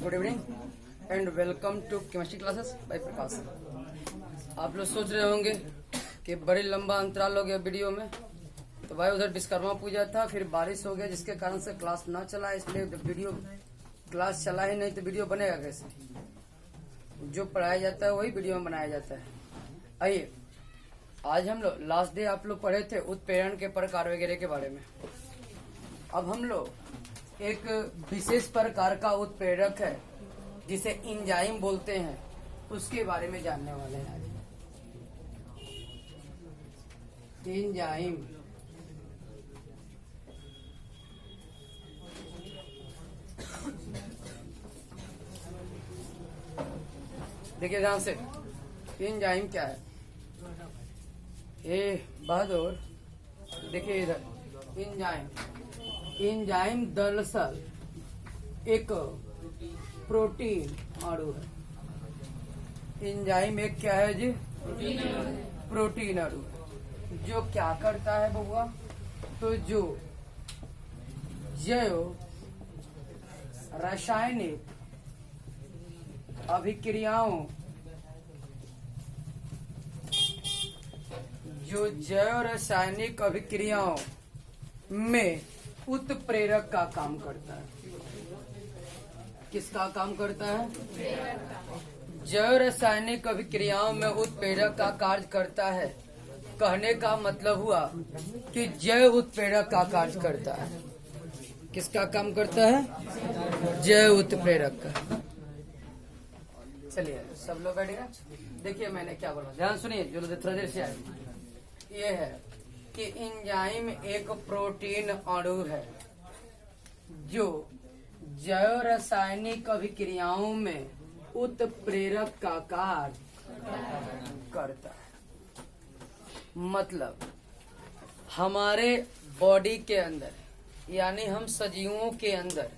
Good evening and welcome to chemistry classes by Prakash. आप लोग सोच रहे होंगे कि बड़ी लंबा अंतराल हो गया वीडियो में, तो भाई उधर विश्वकर्मा पूजा था, फिर बारिश हो गया जिसके कारण से क्लास ना चला, इसलिए वीडियो क्लास चला ही नहीं तो वीडियो बनेगा कैसे। जो पढ़ाया जाता है वही वीडियो में बनाया जाता है। आइए, आज हम लोग लास्ट डे आप लोग पढ़े थे उत्प्रेरण के प्रकार वगैरह के बारे में। अब हम लोग एक विशेष प्रकार का उत्प्रेरक है जिसे एंजाइम बोलते हैं, उसके बारे में जानने वाले हैं आज। एंजाइम देखिए ध्यान से, एंजाइम क्या है। ए बहादुर देखिए इधर, एंजाइम दरअसल एक प्रोटीन अणु है। एंजाइम एक क्या है जी? प्रोटीन अणु है। जो क्या करता है बउआ? तो जो जैव रासायनिक अभिक्रियाओं में उत्प्रेरक का काम करता है। किसका काम करता है? जैव रासायनिक अभिक्रियाओं में उत्प्रेरक का कार्य करता है। कहने का मतलब हुआ कि जैव उत्प्रेरक का कार्य करता है। किसका काम करता है? जैव उत्प्रेरक का। चलिए सब लोग बैठेगा। देखिए मैंने क्या बोला, ध्यान सुनिए, जो लोग थोड़ा देर से आए। ये है कि एंजाइम एक प्रोटीन अणु है जो जैव रासायनिक अभिक्रियाओं में उत्प्रेरक का कार्य करता है। मतलब हमारे बॉडी के अंदर, यानी हम सजीवों के अंदर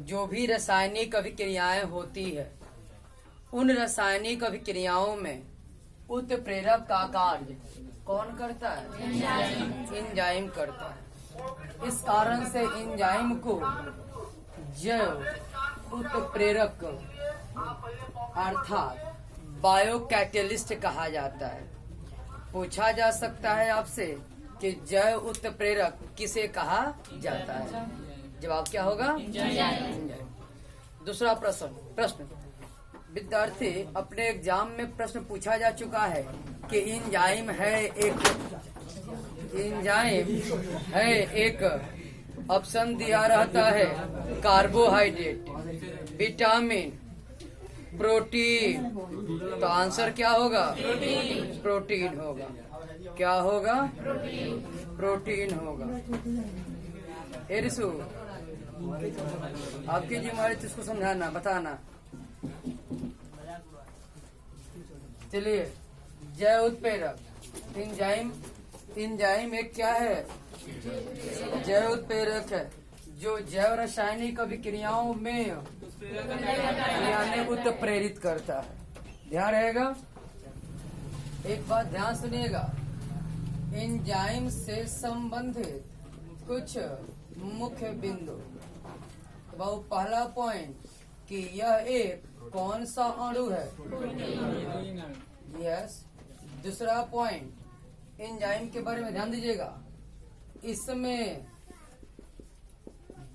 जो भी रासायनिक अभिक्रियाएं होती है, उन रासायनिक अभिक्रियाओं में उत्प्रेरक का कार्य कौन करता है? एंजाइम करता है। इस कारण से एंजाइम को जैव उत्प्रेरक अर्थात बायोकैटेलिस्ट कहा जाता है। पूछा जा सकता है आपसे कि जैव उत्प्रेरक किसे कहा जाता है? जवाब क्या होगा? एंजाइम। दूसरा प्रश्न विद्यार्थी अपने एग्जाम में प्रश्न पूछा जा चुका है कि एंजाइम है एक ऑप्शन दिया रहता है कार्बोहाइड्रेट, विटामिन, प्रोटीन। तो आंसर क्या होगा? प्रोटीन होगा। क्या होगा? प्रोटीन होगा। एरिसु आपकी जिम्मेदारी इसको समझाना, बताना। चलिए, जैव उत्प्रेरक एंजाइम एक क्या है? जैव उत्प्रेरक है जो जैव रासायनिक अभिक्रियाओं में उत्प्रेरित करता है। ध्यान रहेगा। एक बात ध्यान सुनिएगा, एंजाइम से संबंधित कुछ मुख्य बिंदु। वो पहला पॉइंट कि यह एक कौन सा अणु है? यस। दूसरा पॉइंट, एंजाइम के बारे में ध्यान दीजिएगा, इसमें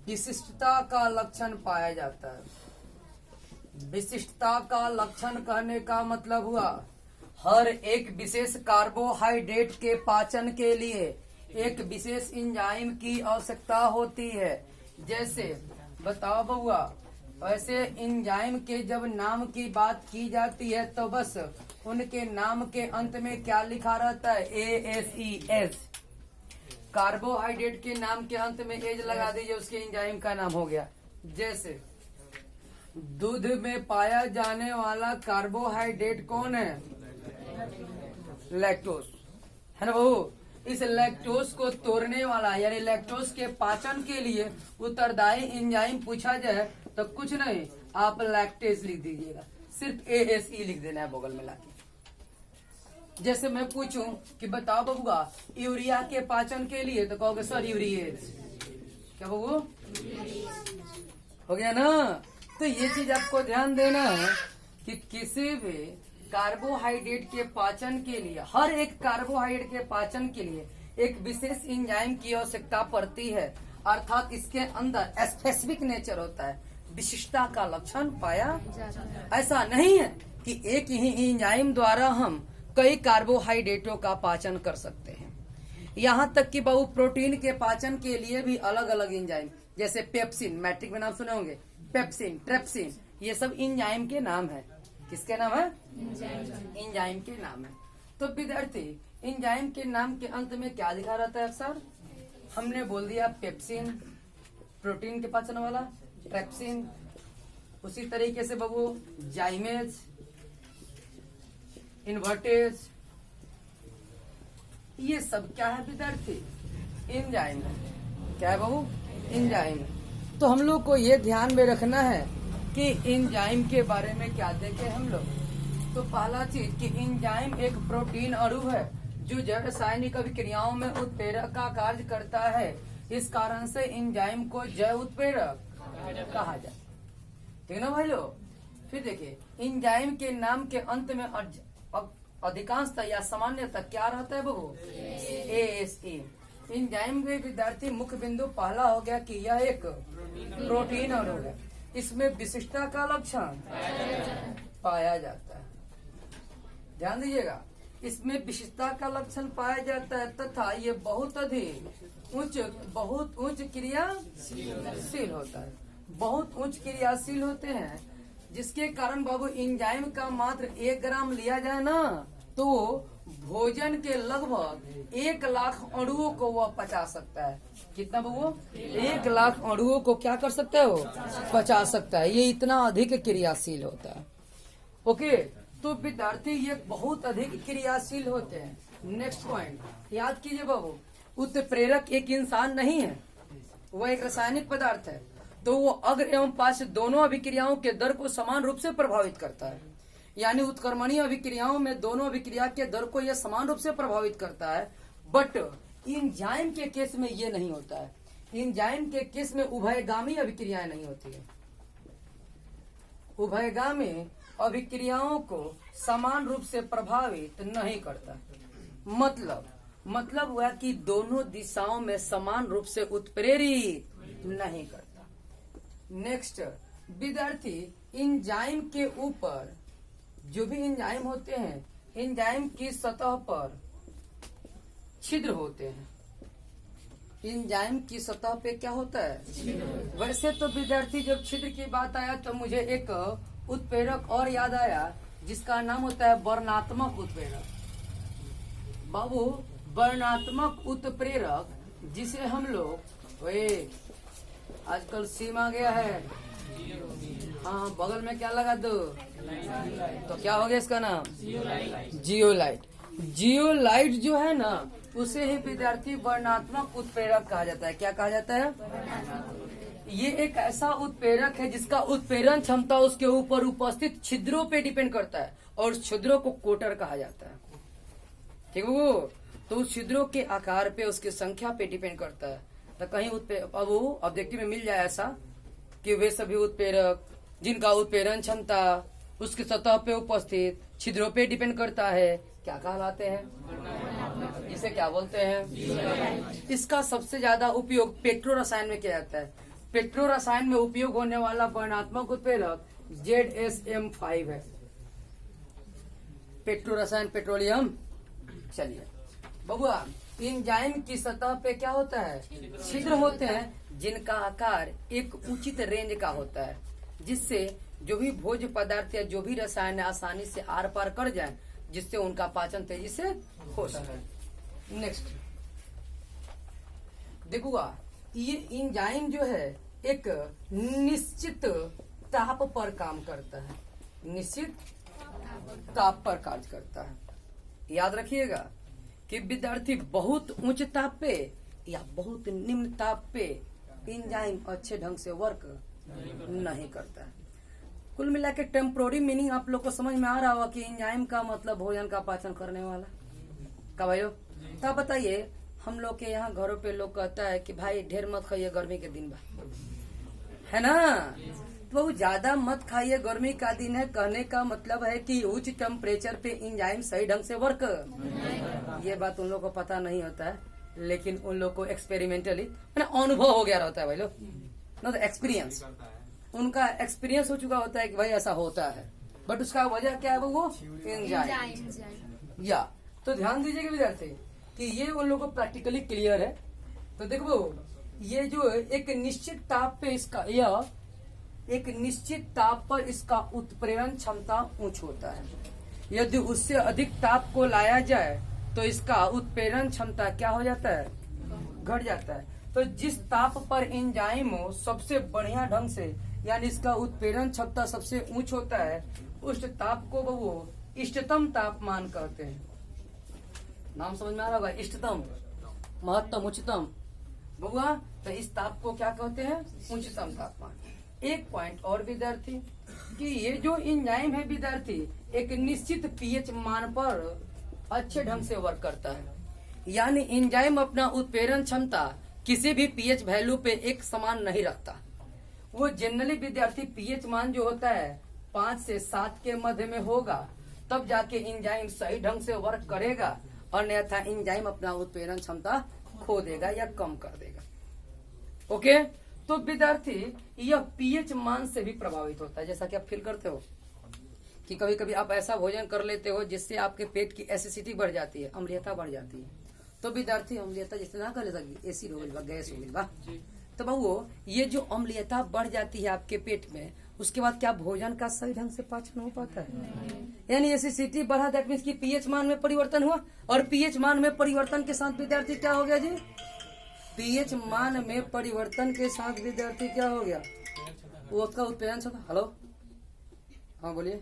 विशिष्टता का लक्षण पाया जाता है। विशिष्टता का लक्षण कहने का मतलब हुआ हर एक विशेष कार्बोहाइड्रेट के पाचन के लिए एक विशेष एंजाइम की आवश्यकता होती है। जैसे बताओ बउआ, वैसे एंजाइम के जब नाम की बात की जाती है तो बस उनके नाम के अंत में क्या लिखा रहता है? ASES। कार्बोहाइड्रेट के नाम के अंत में एज लगा दीजिए, उसके एंजाइम का नाम हो गया। जैसे दूध में पाया जाने वाला कार्बोहाइड्रेट कौन है? लैक्टोज, है ना बहू। इस लैक्टोज को तोड़ने वाला, यानी लैक्टोज के पाचन के लिए उत्तरदायी एंजाइम पूछा जाए तो कुछ नहीं, आप लैक्टेज लिख दीजिएगा, सिर्फ ASE लिख देना है बगल में लाके। जैसे मैं पूछूं कि बताओ बबुआ यूरिया के पाचन के लिए, तो कहोगे सर यूरिएज। क्या बबू? हो गया ना? तो ये चीज आपको ध्यान देना है कि किसी भी कार्बोहाइड्रेट के पाचन के लिए, हर एक कार्बोहाइड्रेट के पाचन के लिए एक विशेष एंजाइम की आवश्यकता पड़ती है, अर्थात इसके अंदर स्पेसिफिक नेचर होता है, विशिष्टता का लक्षण पाया। ऐसा नहीं है कि एक ही एंजाइम द्वारा हम कई कार्बोहाइड्रेटों का पाचन कर सकते हैं। यहाँ तक कि बहु प्रोटीन के पाचन के लिए भी अलग अलग एंजाइम, जैसे पेप्सिन, मैट्रिक में नाम सुने होंगे, पेप्सिन, ट्रेप्सिन, ये सब एंजाइम के नाम है। किसके नाम है? एंजाइम के नाम है। तो विद्यार्थी, एंजाइम के नाम के अंत में क्या लिखा रहता है अक्सर? हमने बोल दिया पेप्सिन, प्रोटीन के पाचन वाला, ट्रेप्सिन, उसी तरीके से बाबू जाइमेज, इन्वर्टेज, ये सब क्या है विद्यार्थी? एंजाइम है। क्या है बाबू? एंजाइम है। तो हम लोग को ये ध्यान में रखना है कि एंजाइम के बारे में क्या देखें हम लोग। तो पहला चीज कि एंजाइम एक प्रोटीन अणु है जो जैव रासायनिक अभिक्रियाओं में उत्प्रेरक का कार्य करता है। इस कारण से एंजाइम को जैव उत्प्रेरक कहा जाए। ठीक ना भाई लोग? फिर देखिए, एंजाइम के नाम के अंत में अधिकांशतः या सामान्यतः क्या रहता है बाबू? ASE। एंजाइम के विद्यार्थी मुख्य बिंदु पहला हो गया कि यह एक प्रोटीन अणु है। इसमें विशिष्टता का लक्षण पाया जाता है। ध्यान दीजिएगा, इसमें विशिष्टता का लक्षण पाया जाता है तथा ये बहुत उच्च क्रियाशील होता है। बहुत उच्च क्रियाशील होते हैं, जिसके कारण बाबू एंजाइम का मात्र 1 ग्राम लिया जाए ना तो भोजन के लगभग 1 लाख अणुओं को वह पचा सकता है। कितना बाबू? 1 लाख अणुओं को क्या कर सकता है? वो पचा सकता है। ये इतना अधिक क्रियाशील होता है। ओके, तो विद्यार्थी ये बहुत अधिक क्रियाशील होते हैं। नेक्स्ट पॉइंट याद कीजिए बाबू, उत्प्रेरक एक इंसान नहीं है, वह एक रासायनिक पदार्थ है। तो वो अग्र एवं पार्श्व दोनों अभिक्रियाओं के दर को समान रूप से प्रभावित करता है। यानी उत्क्रमणीय अभिक्रियाओं में दोनों अभिक्रिया के दर को यह समान रूप से प्रभावित करता है। बट एंजाइम के केस में ये नहीं होता है। एंजाइम के केस में उभयगामी अभिक्रियाएं नहीं होती है। उभयगामी अभिक्रियाओं को समान रूप से प्रभावित नहीं करता। मतलब हुआ कि दोनों दिशाओं में समान रूप से उत्प्रेरित नहीं करता। नेक्स्ट विद्यार्थी, एंजाइम के ऊपर जो भी एंजाइम होते हैं, एंजाइम की सतह पर छिद्र होते हैं। एंजाइम की सतह पे क्या होता है? वैसे तो विद्यार्थी, जब छिद्र की बात आया तो मुझे एक उत्प्रेरक और याद आया जिसका नाम होता है वर्णात्मक उत्प्रेरक। बाबू, वर्णात्मक उत्प्रेरक जिसे हम लोग आजकल सिम आ गया है, हाँ, बगल में क्या लगा दो तो क्या हो गया इसका नाम? जियोलाइट। जियोलाइट जो है ना, उसे ही विद्यार्थी वर्णात्मक उत्प्रेरक कहा जाता है। क्या कहा जाता है? ये एक ऐसा उत्प्रेरक है जिसका उत्प्रेरण क्षमता उसके ऊपर उपस्थित छिद्रों पे डिपेंड करता है और छिद्रों को कोटर कहा जाता है। ठीक है, तो उस छिद्रों के आकार पे, उसकी संख्या पे डिपेंड करता है। तो कहीं अब ऑब्जेक्टिव में मिल जाए ऐसा कि वे सभी उत्प्रेरक जिनका उत्प्रेरण क्षमता उसकी सतह पे उपस्थित छिद्रों पे डिपेंड करता है, क्या कहलाते हैं? जिसे क्या बोलते हैं? इसका सबसे ज्यादा उपयोग पेट्रो रसायन में किया जाता है। पेट्रो रसायन में उपयोग होने वाला वर्णात्मक उत्प्रेरक ZSM5 है। पेट्रो रसायन, पेट्रोलियम। चलिए बबुआ, एंजाइम की सतह पे क्या होता है? छिद्र होते हैं जिनका आकार एक उचित रेंज का होता है, जिससे जो भी भोज्य पदार्थ या जो भी रसायन आसानी से आर पार कर जाए, जिससे उनका पाचन तेजी से हो सके। नेक्स्ट देखूगा, ये एंजाइम जो है एक निश्चित ताप पर काम करता है। निश्चित ताप पर कार्य करता है। याद रखिएगा कि विद्यार्थी बहुत उच्च ताप पे या बहुत निम्न ताप पे एंजाइम अच्छे ढंग से वर्क नहीं करता है। कुल मिला के टेम्पोररी मीनिंग आप लोग को समझ में आ रहा होगा कि एंजाइम का मतलब भोजन का पाचन करने वाला का भाइयों। तो बताइए, हम लोग के यहाँ घरों पे लोग कहता है कि भाई ढेर मत खाइए, गर्मी के दिन बा, है ना। तो ज्यादा मत खाइए, गर्मी का दिन है। कहने का मतलब है कि उच्च टेम्परेचर पे एंजाइम सही ढंग से वर्क, ये बात उन लोगों को पता नहीं होता है, लेकिन उन लोग को एक्सपेरिमेंटली अनुभव हो गया रहता है भाई लोग, नॉट एक्सपीरियंस। उनका एक्सपीरियंस हो चुका होता है कि भाई ऐसा होता है, बट उसका वजह क्या है वो एंजाइम। या तो ध्यान दीजिएगा विद्यार्थी कि ये उन लोगों को प्रैक्टिकली क्लियर है। तो देखो ये जो एक निश्चित ताप पे इसका, यह एक निश्चित ताप पर इसका उत्प्रेरण क्षमता उच्च होता है। यदि उससे अधिक ताप को लाया जाए तो इसका उत्प्रेरण क्षमता क्या हो जाता है, घट जाता है। तो जिस ताप पर एंजाइम सबसे बढ़िया ढंग से, यानी इसका उत्प्रेरण क्षमता सबसे ऊंच होता है, उस ताप को वो इष्टतम तापमान कहते हैं। नाम समझ में आ रहा होगा, इष्टतम, महत्तम, उच्चतम बउआ। तो इस ताप को क्या कहते हैं, उच्चतम तापमान। एक पॉइंट और विद्यार्थी कि ये जो एंजाइम है विद्यार्थी एक निश्चित पीएच मान पर अच्छे ढंग से वर्क करता है, यानी एंजाइम अपना उत्प्रेरण क्षमता किसी भी पीएच वैल्यू पे एक समान नहीं रखता। वो जनरली विद्यार्थी पीएच मान जो होता है 5 से 7 के मध्य में होगा, तब जाके एंजाइम सही ढंग से वर्क करेगा, अन्यथा एंजाइम अपना उत्प्रेरण क्षमता खो देगा या कम कर देगा। ओके, तो विद्यार्थी यह पीएच मान से भी प्रभावित होता है। जैसा कि आप फील करते हो कि कभी कभी आप ऐसा भोजन कर लेते हो जिससे आपके पेट की एसिडिटी बढ़ जाती है, अम्लीयता बढ़ जाती है। तो विद्यार्थी अम्लीयता जिससे ना कर लेता, एसिड हो गई, गैस हो गई, तो वो ये जो अम्लीयता बढ़ जाती है आपके पेट में, उसके बाद क्या भोजन का सही ढंग से पाचन हो पाता है? यानी एसिडिटी बढ़ा, दैट मीन्स की पीएच मान में परिवर्तन हुआ। और पीएच मान में परिवर्तन के साथ विद्यार्थी क्या हो गया जी, पीएच मान में परिवर्तन के साथ विद्यार्थी क्या हो गया, वो उसका उत्प्रेरण क्षमता। हेलो, हाँ बोलिए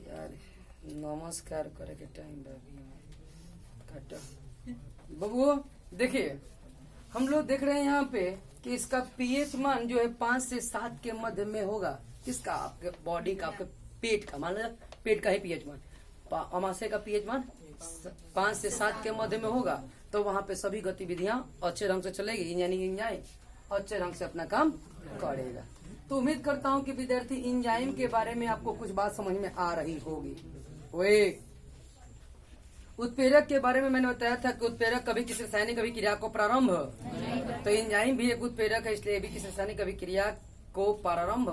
यार, नमस्कार करे के टाइम बबू। देखिए हम लोग देख रहे हैं यहाँ पे कि इसका पीएच मान जो है 5 से 7 के मध्य में होगा। किसका, आपके बॉडी का, आपके पेट का, मान लो पेट का ही पीएच मान, अमाशय का पीएच मान 5 से 7 के मध्य में होगा, तो वहाँ पे सभी गतिविधियां अच्छे ढंग से चलेगी, यानी एंजाइम अच्छे ढंग से अपना काम करेगा। तो उम्मीद करता हूँ कि विद्यार्थी एंजाइम के बारे में आपको कुछ बात समझ में आ रही होगी। वे उत्प्रेरक के बारे में मैंने बताया था कि उत्प्रेरक कभी किसी रासायनिक अभिक्रिया को प्रारंभ, तो एंजाइम भी एक उत्प्रेरक है, इसलिए भी किसी रासायनिक अभिक्रिया को प्रारंभ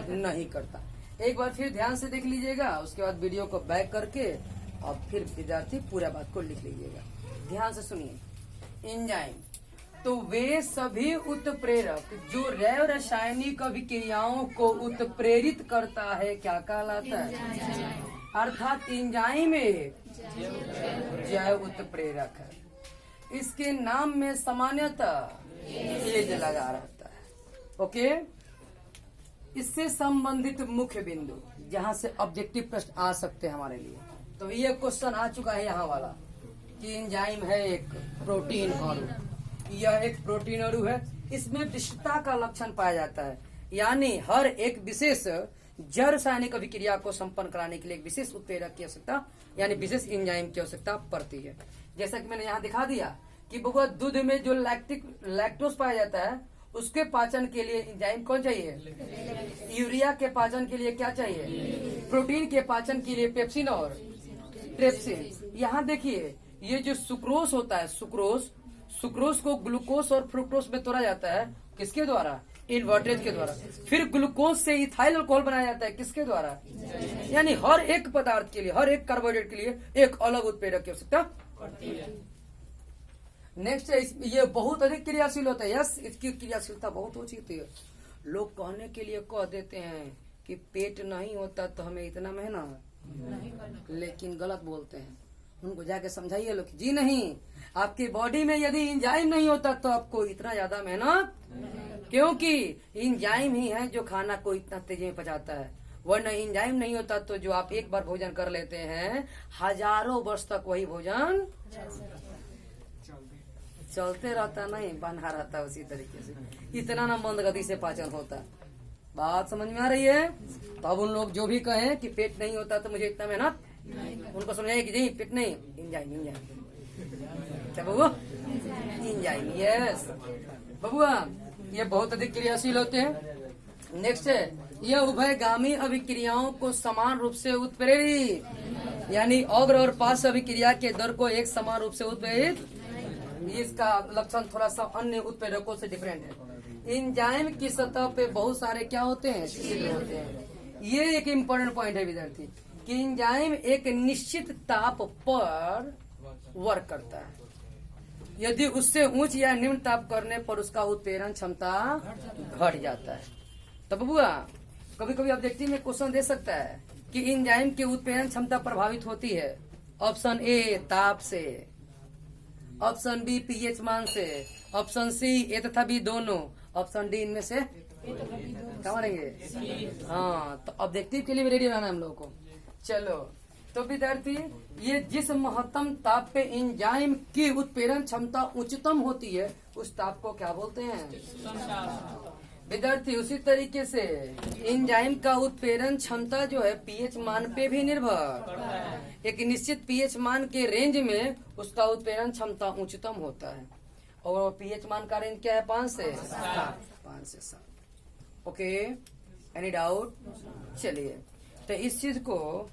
नहीं करता। एक बार फिर ध्यान से देख लीजिएगा, उसके बाद वीडियो को बैक करके और फिर विद्यार्थी पूरा बात को लिख लीजिएगा। ध्यान से सुनिए। एंजाइम तो वे सभी उत्प्रेरक जो जैव रासायनिक अभिक्रियाओं को उत्प्रेरित करता है क्या कहलाता है, अर्थात एंजाइम एक जैव उत्प्रेरक है। इसके नाम में सामान्यतः एज लगा रहता है। ओके, इससे संबंधित मुख्य बिंदु जहाँ से ऑब्जेक्टिव प्रश्न आ सकते हैं हमारे लिए, तो ये क्वेश्चन आ चुका है यहाँ वाला कि एंजाइम है एक प्रोटीन अणु, यह एक प्रोटीन अणु है। इसमें विशिष्टता का लक्षण पाया जाता है, यानी हर एक विशेष जैव रासायनिक अभिक्रिया को संपन्न कराने के लिए एक विशेष उत्प्रेरक की आवश्यकता, यानी विशेष एंजाइम की आवश्यकता पड़ती है। जैसा कि मैंने यहाँ दिखा दिया कि बबुआ दूध में जो लैक्टोज पाया जाता है, उसके पाचन के लिए एंजाइम कौन चाहिए, यूरिया के पाचन के लिए क्या चाहिए, प्रोटीन के पाचन के लिए पेप्सिन और ट्रिप्सिन। यहाँ देखिए ये जो सुक्रोज होता है, सुक्रोज को ग्लूकोज और फ्रुक्टोज में तोड़ा जाता है, किसके द्वारा, इन्वर्टेज के द्वारा। फिर ग्लूकोज से इथाइल अल्कोहल बनाया जाता है, किसके द्वारा, यानी हर एक पदार्थ के लिए, हर एक कार्बोहाइड्रेट के लिए एक अलग उत्प्रेरक की आवश्यकता पड़ती है। नेक्स्ट है, ये बहुत अधिक क्रियाशील होता है। यस, इसकी क्रियाशीलता बहुत होती है। लोग कहने के लिए कह देते हैं कि पेट नहीं होता तो हमें इतना मेहनत, लेकिन गलत बोलते हैं। उनको जाके समझाइए लोग, जी नहीं, आपकी बॉडी में यदि एंजाइम नहीं होता तो आपको इतना ज्यादा मेहनत, क्योंकि एंजाइम ही है जो खाना को इतना तेजी में पचाता है। वरना एंजाइम नहीं होता तो जो आप एक बार भोजन कर लेते हैं, हजारों वर्ष तक वही भोजन चलते रहता, नहीं बना रहता उसी तरीके से। इतना ना मंद गति से पाचन होता। बात समझ में आ रही है? तो अब उन लोग जो भी कहें कि पेट नहीं होता तो मुझे इतना मेहनत, उनको समझाइए कि नहीं, पेट नहीं, एंजाइम क्या बाबू, एंजाइम। यस बबुआ, ये बहुत अधिक क्रियाशील होते हैं। नेक्स्ट है, यह उभयगामी अभिक्रियाओं को समान रूप से उत्प्रेरित, यानी अग्र और पार्श्व अभिक्रिया के दर को एक समान रूप से उत्प्रेरित। इसका लक्षण थोड़ा सा अन्य उत्प्रेरकों से डिफरेंट है। एंजाइम की सतह पे बहुत सारे क्या होते हैं, छिद्र होते हैं। ये एक इम्पोर्टेंट पॉइंट है विद्यार्थी, कि एंजाइम एक निश्चित ताप पर वर्क करता है। यदि उससे उच्च या निम्न ताप करने पर उसका उत्प्रेरण क्षमता घट जाता है। तो बबुआ, कभी कभी ऑब्जेक्टिव में क्वेश्चन दे सकता है कि एंजाइम की उत्प्रेरण क्षमता प्रभावित होती है। ऑप्शन ए ताप से, ऑप्शन बी पीएच मान से, ऑप्शन सी ए तथा बी दोनों, ऑप्शन डी इनमें से क्या मानेंगे? हाँ, तो ऑब्जेक्टिव के लिए भी रेडी रहना हम लोगों को। चलो, तो विद्यार्थी, ये जिस महत्तम ताप पे एंजाइम की उत्प्रेरण क्षमता उच्चतम होती है, उस ताप को क्या बोलते हैं विद्यार्थी? उसी तरीके से एंजाइम का उत्प्रेरण क्षमता जो है पीएच मान पे भी निर्भर, एक निश्चित पीएच मान के रेंज में उसका उत्प्रेरण क्षमता उच्चतम होता है। और पीएच मान का रेंज क्या है? 5 से 7। Okay, any doubt? चलिए, तो इस चीज को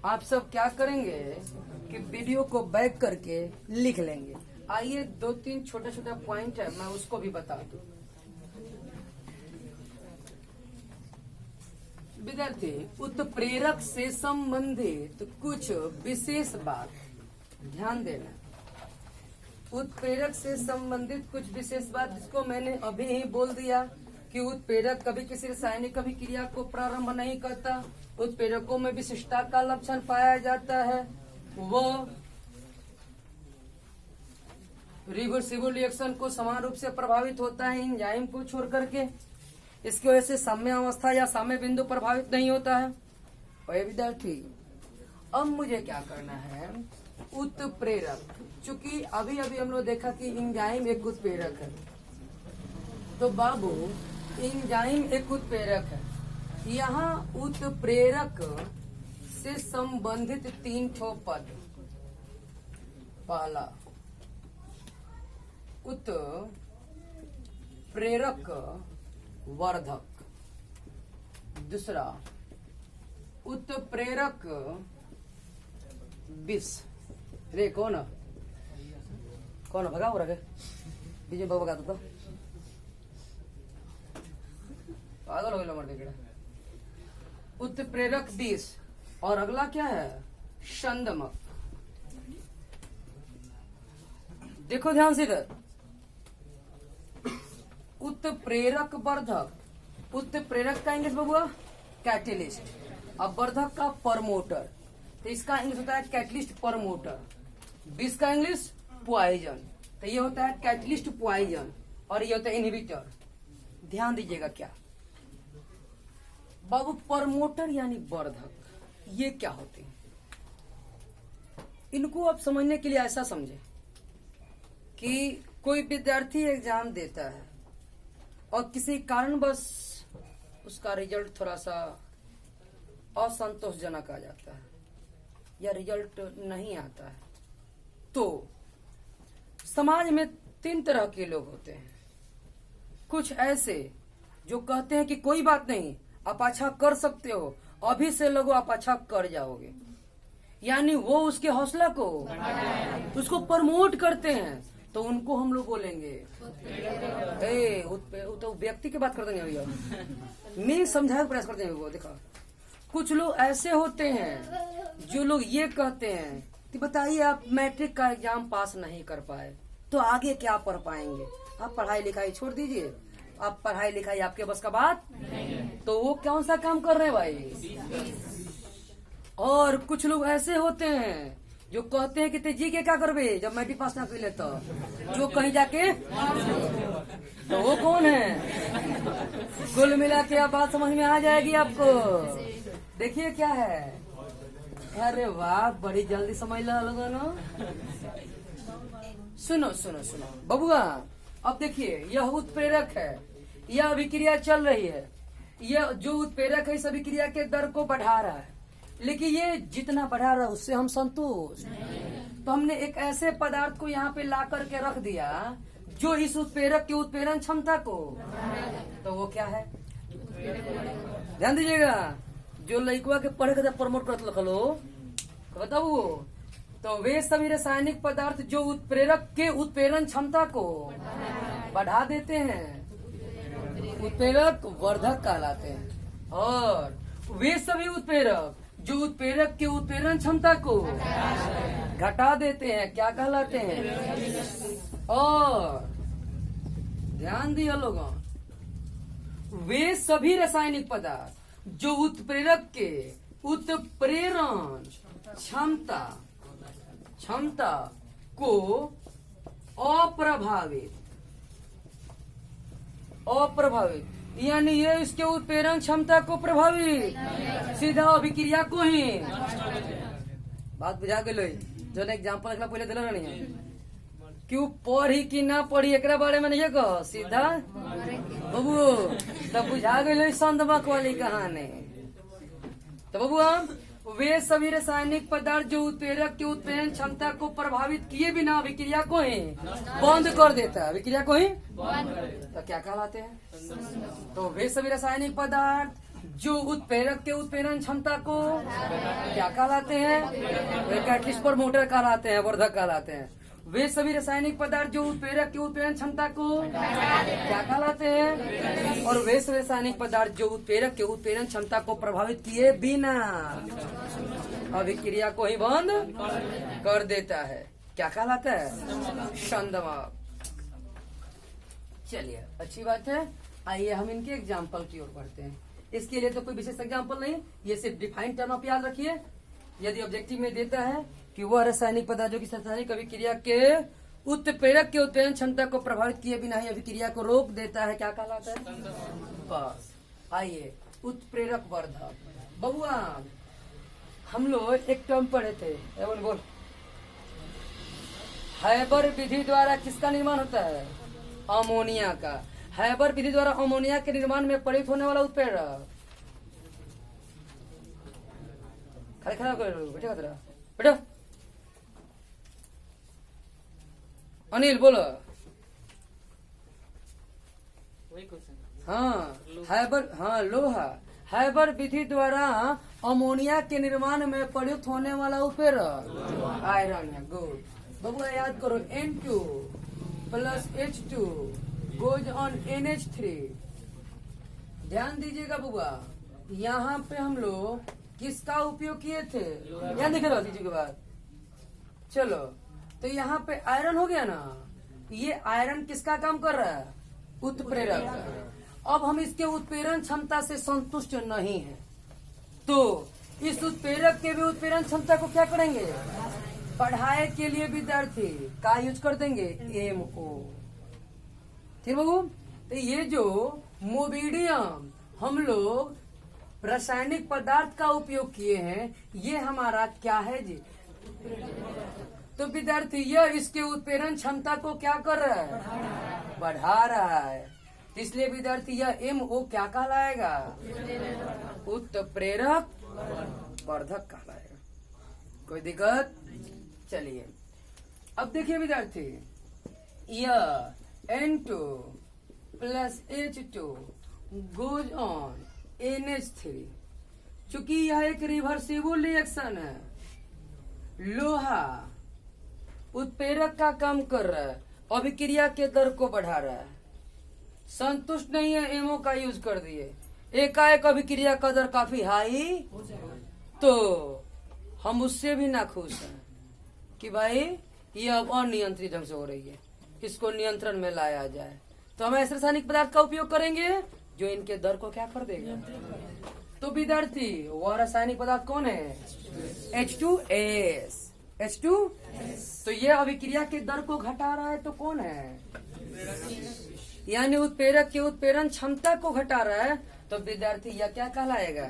आप सब क्या करेंगे कि वीडियो को बैक करके लिख लेंगे। आइए 2-3 छोटे छोटे पॉइंट है, मैं उसको भी बता दूं। विद्यार्थी, उत्प्रेरक से संबंधित कुछ विशेष बात ध्यान देना। उत्प्रेरक से संबंधित कुछ विशेष बात, जिसको मैंने अभी ही बोल दिया कि उत्प्रेरक कभी किसी रासायनिक अभिक्रिया को प्रारंभ नहीं करता। उत्प्रेरकों में विशिष्टता का लक्षण पाया जाता है, वो रिवर्सिबल रिएक्शन को समान रूप से प्रभावित होता है एंजाइम को छोड़ करके। इसकी वजह से साम्य अवस्था या साम्य बिंदु प्रभावित नहीं होता है। और विद्यार्थी, अब मुझे क्या करना है? उत्प्रेरक, चूंकि अभी अभी हम लोग देखा कि एंजाइम एक उत्प्रेरक है, तो बाबू एंजाइम एक उत्प्रेरक है। यहाँ उत्प्रेरक से संबंधित 3 ठो पद। पहला, उत्प्रेरक वर्धक। दूसरा, उत्प्रेरक विष। रे कौन भगा हो रखे बीच में भगा तो पागल हो गया मर देखेगा। उत्प्रेरक विष। और अगला क्या है? संदमक। देखो ध्यान से इधर, उत्प्रेरक वर्धक। उत्प्रेरक का इंग्लिश बबुआ कैटेलिस्ट, अब वर्धक का प्रमोटर। तो इसका इंग्लिश होता है कैटलिस्ट प्रमोटर। विष का इंग्लिश पॉइजन। तो ये होता है कैटलिस्ट पॉइजन, और ये होता है इनहिबिटर। ध्यान दीजिएगा क्या बाबू, प्रमोटर यानी वर्धक, ये क्या होते हैं? इनको आप समझने के लिए ऐसा समझे कि कोई विद्यार्थी एग्जाम देता है और किसी कारणवश उसका रिजल्ट थोड़ा सा असंतोषजनक आ जाता है या रिजल्ट नहीं आता है, तो समाज में 3 तरह के लोग होते हैं। कुछ ऐसे जो कहते हैं कि कोई बात नहीं, आप अच्छा कर सकते हो, अभी से लोगों आप अच्छा कर जाओगे, यानी वो उसके हौसला को उसको प्रमोट करते हैं। तो उनको हम लोग बोलेंगे तो व्यक्ति की बात करते हैं भैया, मैं समझाने का प्रयास करते हैं। वो देखा, कुछ लोग ऐसे होते हैं जो लोग ये कहते हैं कि बताइए आप मैट्रिक का एग्जाम पास नहीं कर पाए तो आगे क्या पढ़ पाएंगे? आप पढ़ाई लिखाई छोड़ दीजिए, आप पढ़ाई लिखाई आपके बस का बात नहीं। तो वो कौन सा काम कर रहे हैं भाई? और कुछ लोग ऐसे होते हैं जो कहते हैं कि ते जी के क्या करबे जब मैट्रिक पास ना कर ले, तो जो कहीं जाके, तो वो कौन है? कुल मिला के आप बात समझ में आ जाएगी आपको। देखिए क्या है, अरे वाह, बड़ी जल्दी समझ ला लोगों ने। सुनो सुनो सुनो बबुआ, अब देखिए यह उत्प्रेरक है, यह अभिक्रिया चल रही है। यह जो उत्प्रेरक है इस अभिक्रिया के दर को बढ़ा रहा है, लेकिन ये जितना बढ़ा रहा है उससे हम संतुष्ट, तो हमने एक ऐसे पदार्थ को यहाँ पे ला करके रख दिया जो इस उत्प्रेरक की उत्प्रेरण क्षमता को, तो वो क्या है? ध्यान दीजिएगा, जो लड़कुआ के पढ़े के प्रमोट करत लखलो बताओ, तो वे सभी रासायनिक पदार्थ जो उत्प्रेरक के उत्प्रेरण क्षमता को बढ़ा देते हैं उत्प्रेरक वर्धक कहलाते हैं, और वे सभी उत्प्रेरक जो उत्प्रेरक के उत्प्रेरण क्षमता को घटा देते हैं क्या कहलाते हैं? और ध्यान दिया लोगों, वे सभी रासायनिक पदार्थ जो उत्प्रेरक के उत्प्रेरण क्षमता को अप्रभावित यानी ये इसके उत्प्रेरण क्षमता को प्रभावित, सीधा अभिक्रिया को ही, बात बुझा के लो। जो एग्जाम्पल अगला पहले दिला नहीं है, क्यों पढ़ी कि ना पढ़ी एक बारे में नहीं कह, सीधा बबू तब बुझा गई संदमक वाली कहानी। तो बबुआ, वे सभी रासायनिक पदार्थ जो उत्प्रेरक के उत्प्रेरण क्षमता को प्रभावित किए बिना अभिक्रिया को ही बंद कर देता है, अभिक्रिया को ही तो क्या कहलाते हैं? तो वे सभी रासायनिक पदार्थ जो उत्प्रेरक के उत्प्रेरण क्षमता को क्या कहलाते हैं? वे कैटलिस्ट पर मोटर कहलाते हैं, वर्धक कहलाते हैं। वे सभी रासायनिक पदार्थ जो उत्प्रेरक के उत्प्रेरण क्षमता को क्या कहलाते हैं? और वे सभी रासायनिक पदार्थ जो उत्प्रेरक के उत्प्रेरण क्षमता को प्रभावित किए बिना अभिक्रिया को ही बंद कर देता है, क्या कहलाता है? संदमक। चलिए, अच्छी बात है। आइए हम इनके एग्जाम्पल की ओर बढ़ते हैं। इसके लिए तो कोई विशेष एग्जाम्पल नहीं, ये सिर्फ डिफाइंड टर्म आप याद रखिए। यदि ऑब्जेक्टिव में देता है कि वह रासायनिक पदार्थ जो कि रासायनिक अभिक्रिया के उत्प्रेरक के उत्प्रेरण क्षमता को प्रभावित किए बिना ही अभिक्रिया को रोक देता है, क्या कहलाता है? बस। आइए, उत्प्रेरक वर्धक। बबुआ, हम लोग एक टर्म पढ़े थे, एवं बोल, हैबर विधि द्वारा किसका निर्माण होता है? अमोनिया का। हैबर विधि द्वारा अमोनिया के निर्माण में प्रयुक्त होने वाला उत्प्रेरक, खड़ा करो बेटा, बेटा अनिल बोलो। हाँ, हैबर, हाँ लोहा। हैबर विधि द्वारा अमोनिया के निर्माण में प्रयुक्त होने वाला उत्प्रेरक आयरन है। गुड बबुआ, याद करो, N2 plus H2 goes on NH3। ध्यान दीजिएगा बबुआ, यहाँ पे हम लोग किसका उपयोग किए थे? ध्यान देखे रहो दीजिए के बाद। चलो, तो यहाँ पे आयरन हो गया ना, ये आयरन किसका काम कर रहा है? उत्प्रेरक। अब हम इसके उत्प्रेरण क्षमता से संतुष्ट नहीं है, तो इस उत्प्रेरक के भी उत्प्रेरण क्षमता को क्या करेंगे? बढ़ाए के लिए विद्यार्थी का यूज कर देंगे? MO। ठीक बाबू, तो ये जो मोबिडियम हम लोग रासायनिक पदार्थ का उपयोग किए हैं, ये हमारा क्या है जी? तो विद्यार्थी, यह इसके उत्प्रेरण क्षमता को क्या कर रहा है? बढ़ा रहा है। इसलिए विद्यार्थी, यह MO क्या कहलाएगा? उत्प्रेरक वर्धक कहलाएगा। कोई दिक्कत? चलिए, अब देखिए विद्यार्थी, यह N2 plus H2 goes on NH3, चूंकि यह एक रिवर्सिबल रिएक्शन है, लोहा उत्प्रेरक का काम कर रहा है, अभिक्रिया के दर को बढ़ा रहा है, संतुष्ट नहीं है, एमओ का यूज कर दिए, एकाएक अभिक्रिया का दर काफी हाई, तो हम उससे भी ना खुश हैं कि भाई ये अब अनियंत्रित ढंग से हो रही है, इसको नियंत्रण में लाया जाए। तो हम ऐसे रासायनिक पदार्थ का उपयोग करेंगे जो इनके दर को क्या कर देगा। तो विद्यार्थी, वह रासायनिक पदार्थ कौन है? H2S। H2, तो यह अभिक्रिया के दर को घटा रहा है, तो कौन है? यानी उत्प्रेरक की उत्प्रेरण क्षमता को घटा रहा है, तो विद्यार्थी यह क्या कहलाएगा?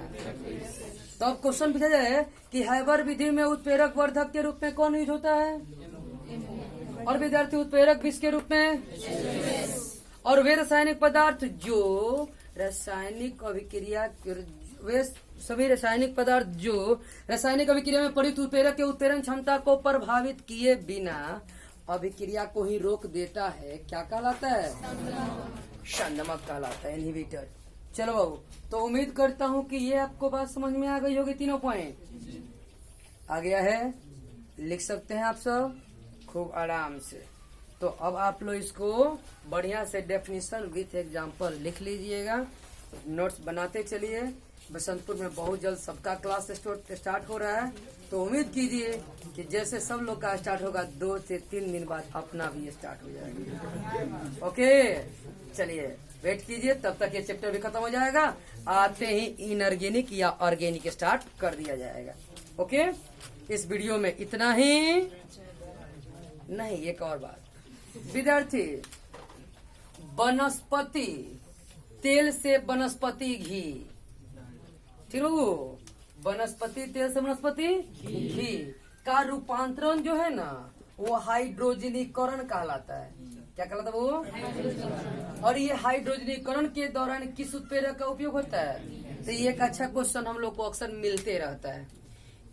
तो अब क्वेश्चन पूछा जाए कि हैबर विधि में उत्प्रेरक वर्धक के रूप में कौन यूज होता है? और विद्यार्थी, उत्प्रेरक विष के रूप में। और वे रासायनिक पदार्थ जो रासायनिक अभिक्रिया वे सभी रासायनिक पदार्थ जो रासायनिक अभिक्रिया में प्रयुक्त उत्प्रेरक के उत्प्रेरण क्षमता को प्रभावित किए बिना अभिक्रिया को ही रोक देता है, क्या कहलाता है? संदमक कहलाता है, इनहिबिटर। चलो बाबू, तो उम्मीद करता हूँ कि ये आपको बात समझ में आ गई होगी। तीनों पॉइंट आ गया है, लिख सकते हैं आप सब खूब आराम से। तो अब आप लोग इसको बढ़िया से डेफिनेशन विथ एग्जांपल लिख लीजिएगा, नोट्स बनाते चलिए। बसंतपुर में बहुत जल्द सबका क्लास स्टार्ट हो रहा है, तो उम्मीद कीजिए कि जैसे सब लोग का स्टार्ट होगा 2 से 3 दिन बाद अपना भी स्टार्ट हो जाएगा। ओके, चलिए वेट कीजिए, तब तक ये चैप्टर भी खत्म हो जाएगा। आते ही इनऑर्गेनिक या ऑर्गेनिक स्टार्ट कर दिया जाएगा। ओके, इस वीडियो में इतना ही नहीं। एक और बात विद्यार्थी, वनस्पति तेल से वनस्पति घी, ठीक है, वनस्पति तेल से वनस्पति घी का रूपांतरण जो है ना, वो हाइड्रोजनीकरण कहलाता है। क्या कहलाता है वो? और ये हाइड्रोजनीकरण के दौरान किस उत्प्रेरक का उपयोग होता है? तो ये एक अच्छा क्वेश्चन हम लोग को अक्सर मिलते रहता है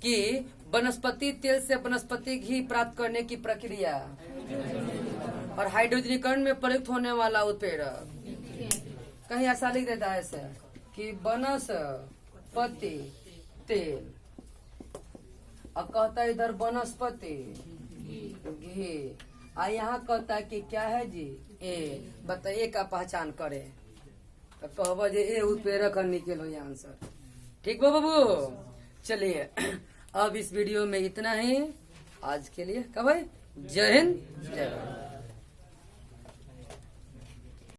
कि वनस्पति तेल से वनस्पति घी प्राप्त करने की प्रक्रिया और हाइड्रोजनीकरण में प्रयुक्त होने वाला उत्प्रेरक। कहीं ऐसा लिख देता है ऐसे कि वनस्पति तेल, अब कहता है इधर वनस्पति घी, यहाँ कहता है कि क्या है जी? ए। बताइए का पहचान करे तो कहब जे ए उत्प्रेरक निकल हो आंसर। ठीक बा बाबू, चलिए अब इस वीडियो में इतना ही आज के लिए। कब? जय हिंद, जय भारत।